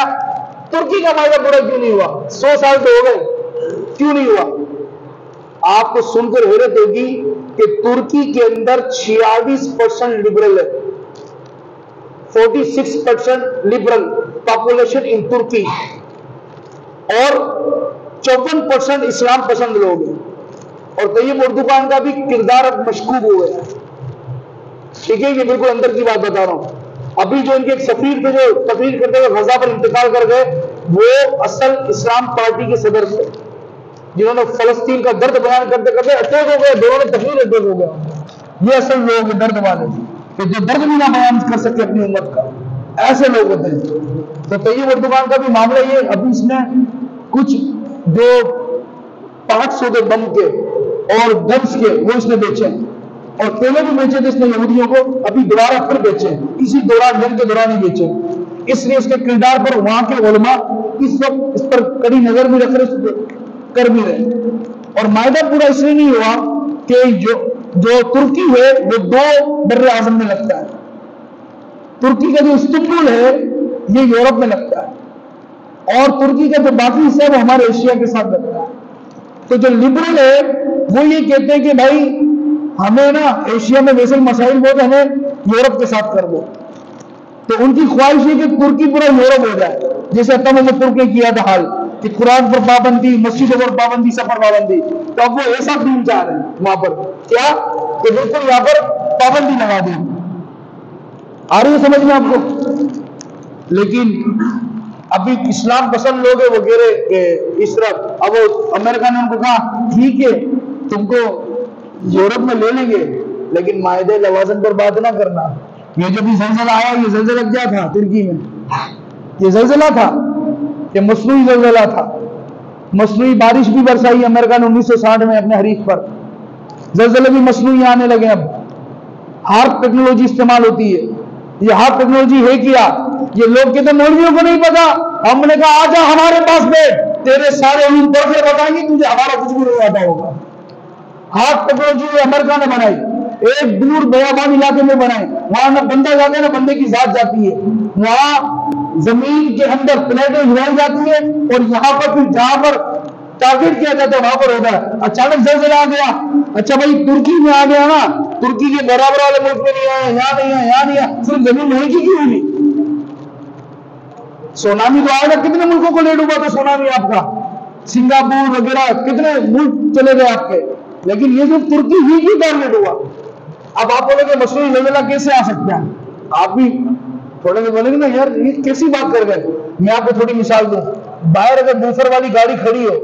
आया, तुर्की का मायदा पूरा क्यों नहीं हुआ? 100 साल तो हो गए, क्यों नहीं हुआ? आपको सुनकर हैरत होगी कि तुर्की के अंदर 46% लिबरल है, 46% लिबरल पॉपुलेशन इन तुर्की, और 54% इस्लाम पसंद लोग हैं। और तैयब उर्दुगान का भी किरदार अब मशकूक हो गया। ठीक है, ये बिल्कुल अंदर की बात बता रहा हूं। अभी जो इनके एक सफीर थे जो तकरीर करते हुए गजा पर इंतकाल कर गए, वो असल इस्लाम पार्टी के सदर थे, जिन्होंने फलस्तीन का दर्द बयान करते करते अटैक हो गए, दोनों ने तकरीर अटैक हो गया। ये असल लोग हैं दर्द वाले, कि जो दर्द भी ना बयान कर सके अपनी उम्मत का, ऐसे लोग होते हैं। तो तैयब उर्दुगान का भी मामला ये, अभी इसने कुछ जो पार्ट्स होते बम के और गन्स के वो इसने बेचे, और पहले भी बेचे थे इसने यहूदियों को, अभी दोबारा फिर बेचे, इसी दौरान जंग के दौरान ही बेचे। इसलिए इसके किरदार पर वहां के उलमा इस वक्त इस पर कड़ी नजर भी रख रहे, कर भी रहे। और मायदा पूरा इसलिए नहीं हुआ कि जो तुर्की है वो 2 बर्रे आजम में लगता है। तुर्की का जो इस्तांबुल है ये यूरोप में लगता है, और तुर्की का जो बाकी हिस्सा है वो हमारे एशिया के साथ लगता है। तो जो लिबरल है वो ये कहते हैं कि भाई हमें ना एशिया में वैसे मसाइल बहुत, हमें यूरोप के साथ कर दो। तो उनकी ख्वाहिश है कि तुर्की पूरा यूरोप हो जाए, जैसे तुर्क ने किया था हाल कि कुरान पर पाबंदी, मस्जिदों पर पाबंदी, सफर पाबंदी। तो अब वो ऐसा दीन चाह रहे हैं वहां पर, क्या कि बिल्कुल यहां पर पाबंदी लगा दें। आ रही है समझ में आपको? लेकिन अभी इस्लाम पसंद लोग हैं वो कह रहे कि इस तरह, अब अमेरिका ने उनको कहा ठीक है तुमको यूरोप में ले लेंगे, लेकिन मायदे लवाजम पर बात ना करना। ये जब भी जलजला आया, ये जलजला क्या था तुर्की में? ये जलजला था, ये मसनूई जलजला था। मसनूई बारिश भी बरसाई अमेरिका ने 1960 में अपने हरीफ पर। जलजले भी मसनूई आने लगे। अब हार्प टेक्नोलॉजी इस्तेमाल होती है। ये हार्प टेक्नोलॉजी है क्या? ये लोग कहते मौलवियों को नहीं पता। हमने कहा आजा हमारे पास बैठ, तेरे सारे उलूम पढ़ के बताएंगे, तुझे हमारा कुछ भी नहीं आता होगा। हार्प टेक्नोलॉजी अमेरिका ने बनाई, एक दूर बयाबान इलाके में बनाई, वहां ना बंदा जाता है ना बंदे की जात जाती है। वहां जमीन के अंदर प्लेटें हिलाई जाती है, और यहाँ पर फिर जहां पर टारगेट किया जाता है वहां पर होता है। अचानक जलजला आ गया, अच्छा भाई तुर्की में आ गया ना, तुर्की के बराबर वाले मुल्क में नहीं आया, यहाँ नहीं है, यहाँ नहीं है, सिर्फ जमीन महंगी क्यों होगी? सुनामी तो आएगा, कितने मुल्कों को ले डूबा था सुनामी आपका, सिंगापुर वगैरह कितने मुल्क चले गए आपके, लेकिन ये जो तुर्की ही की टारगेट हुआ। अब आप बोलेंगे मसनूई जलजला कैसे आ सकता है? आप भी थोड़े में बोलेंगे ना यार ये कैसी बात कर गए। मैं आपको थोड़ी मिसाल दूं, बाहर अगर बूफर वाली गाड़ी खड़ी हो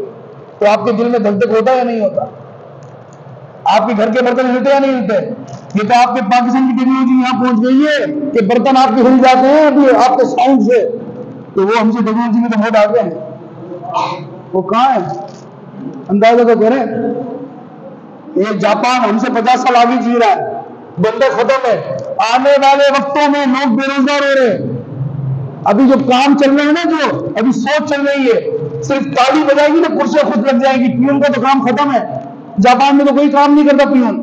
तो आपके दिल में धक धक होता या नहीं होता? आपके घर के बर्तन हिलते या नहीं हिलते? ये तो आपके पाकिस्तान की टेक्नोलॉजी यहाँ पहुंच गई है कि बर्तन आपके हिल जाते हैं अभी आपके साउंड से। तो वो हमसे टेक्नोलॉजी में तो बहुत आगे हैं। वो कहाँ है? अंदाजा तो करें। ये जापान हमसे 50 साल आगे जी रहा है, बंदे खत्म है। आने वाले वक्तों में लोग बेरोजगार हो रहे हैं। अभी जो काम चल रहे हैं ना, जो अभी सोच चल रही है, सिर्फ ताली बजाएगी ना कुर्सियां खुद लग जाएगी। पियून का तो काम खत्म है। जापान में तो कोई काम नहीं करता पियून,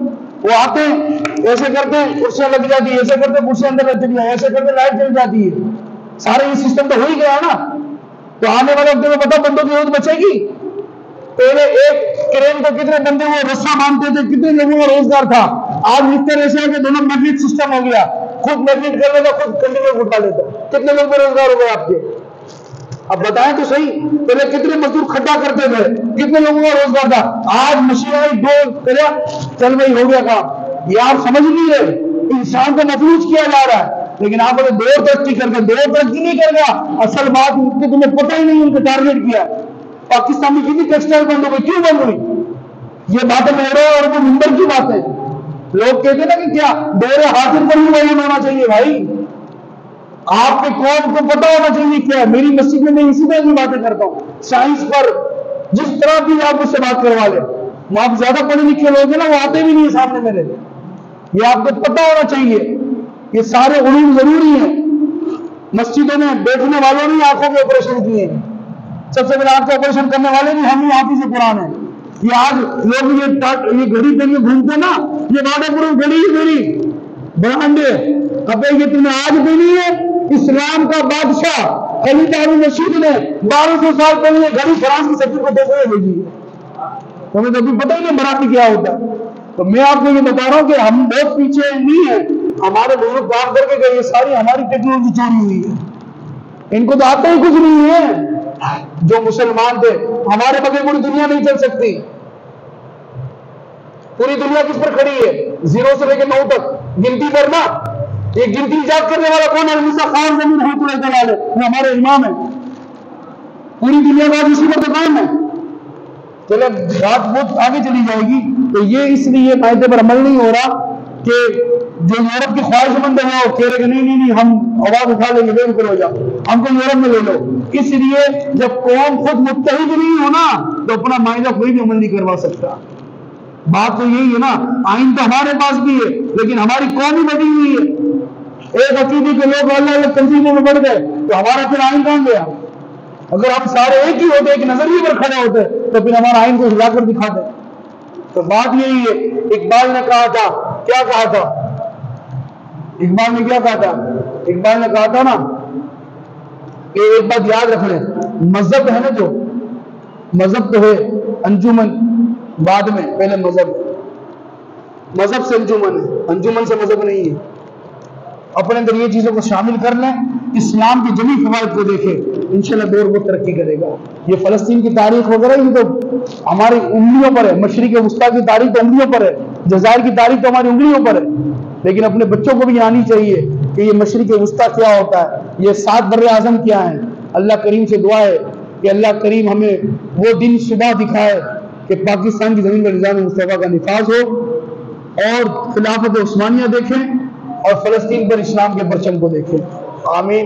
वो आते हैं ऐसे करते हैं कुर्सियां लग जाती है, ऐसे करते कुर्सियां अंदर चली जाए, ऐसे करते लाइट चल जाती है। सारे ये सिस्टम तो हो ही गया ना। तो आने वाले वक्त में पता बंदों की जरूरत बचेगी। पहले एक क्रेन को कितने बंदे वो रस्सा बांधते थे, कितने लोगों का रोजगार था। आज मिक्सर ऐसे है कि दोनों मैग्नेट सिस्टम हो गया, खुद मैग्नेट कर लेता, खुद कंटिन्यू उठा लेता। कितने लोग बेरोजगार हो गए आपके? अब बताएं तो सही, पहले कितने मजदूर खड्डा करते थे, कितने लोगों का रोजगार था। आज मशीन आई, दो करा, चल भाई हो गया काम। ये आप समझ नहीं रहे, इंसान को मफलूज किया जा रहा है। लेकिन आप बोले दो तरक्की करके, दो तरक्की नहीं कर गया। असल बात तो तुम्हें पता ही नहीं उनका टारगेट किया। पाकिस्तान में कितनी टेक्सटाइल बंद हो गई, क्यों बंद हुई? ये बातें मेरे और वो मुंबर की बात है। लोग कहते हैं ना कि क्या मेरे हाजिर पर ही वही होना चाहिए। भाई आपके कौम को पता होना चाहिए क्या। मेरी मस्जिद में मैं इसी तरह की बातें करता हूँ, साइंस पर जिस तरह की आप मुझसे बात करवा ले। आप ज्यादा पढ़े लिखे लोग हैं ना, वो आते भी नहीं है सामने मेरे। ये आपको पता होना चाहिए, ये सारे उलूम जरूरी है। मस्जिदों में बैठने वालों ने आंखों के ऑपरेशन किए हैं, सबसे पहले आंख के ऑपरेशन करने वाले भी हम ही हाफिज कुरान है। ये आज लोग ये घड़ी पहन के घूमते ना, ये वादापुर घड़ी ही मेरी ब्रांड है। अबे ये तुमने आज पहनी है, इस्लाम का बादशाह खलीफा हारून रशीद ने 1200 साल पहले घड़ी फ्रांस की सफीर को तोहफे भेजी है। हमें तो अभी पता ही नहीं मराठी क्या होता है। तो मैं आपको ये बता रहा हूं कि हम बहुत पीछे नहीं है। हमारे लोग काम करके गए, ये सारी हमारी टेक्नोलॉजी चोरी हुई है। इनको तो आता ही कुछ नहीं है। जो मुसलमान थे, हमारे बगैर पूरी दुनिया नहीं चल सकती। पूरी दुनिया किस पर खड़ी है? 0 से लेकर 9 तक गिनती करना। ये गिनती इजाद करने वाला कौन है? मूसा खान जमीन है, हमारे इमाम है। पूरी दुनिया का इसी पर तो काम है। चलो बात बहुत आगे चली जाएगी। तो ये इसलिए कायदे पर अमल नहीं हो रहा कि जो यूरोप के ख्वाहिशमंद है वो कह रहे कि नहीं हम आवाज उठा लेंगे, बेफिक्र हो जाओ, हमको यूरोप में ले लो। इसलिए जब कौम खुद मुत्तहिद नहीं हो ना, तो अपना मायदा कोई भी अमल नहीं करवा सकता। बात तो यही है ना। आइन तो हमारे पास भी है, लेकिन हमारी कौम ही बटी हुई है। एक अकीदे के लोग अलग तंजीमों में बढ़ गए, तो हमारा फिर आइन कौन गया? अगर हम सारे एक ही होते, एक नजरिए पर खड़े होते, तो फिर हमारा आइन को हिलाकर दिखाते। तो बात यही है। इकबाल ने कहा था, क्या कहा था? इकबाल ने क्या कहा था? इकबाल ने कहा था ना कि एक बात याद रख लें, मजहब है ना, जो मजहब तो है अंजुमन, बाद में, पहले मजहब से अंजुमन है, अंजुमन से मजहब नहीं है। अपने अंदर ये चीजों को शामिल कर लें, इस्लाम की जमी फवाइद को देखें, इंशाल्लाह दौर बहुत तरक्की करेगा। ये फलस्तीन की तारीख वगैरह ये तो हमारी उंगलियों पर है, मशरिक वस्ता की तारीख तो उंगलियों पर है, जज़ायर की तारीख तो हमारी उंगलियों पर है। लेकिन अपने बच्चों को भी आनी चाहिए कि ये मशरिक वस्ता क्या होता है, ये 7 बर्रे आज़म क्या है। अल्लाह करीम से दुआ है कि अल्लाह करीम हमें वो दिन सुबह दिखाए कि पाकिस्तान की जमीन पर निज़ाम मुस्तफ़ा का निफाज हो और खिलाफत उस्मानिया देखें और फलस्तीन पर इस्लाम के परचम को देखें। आमीन।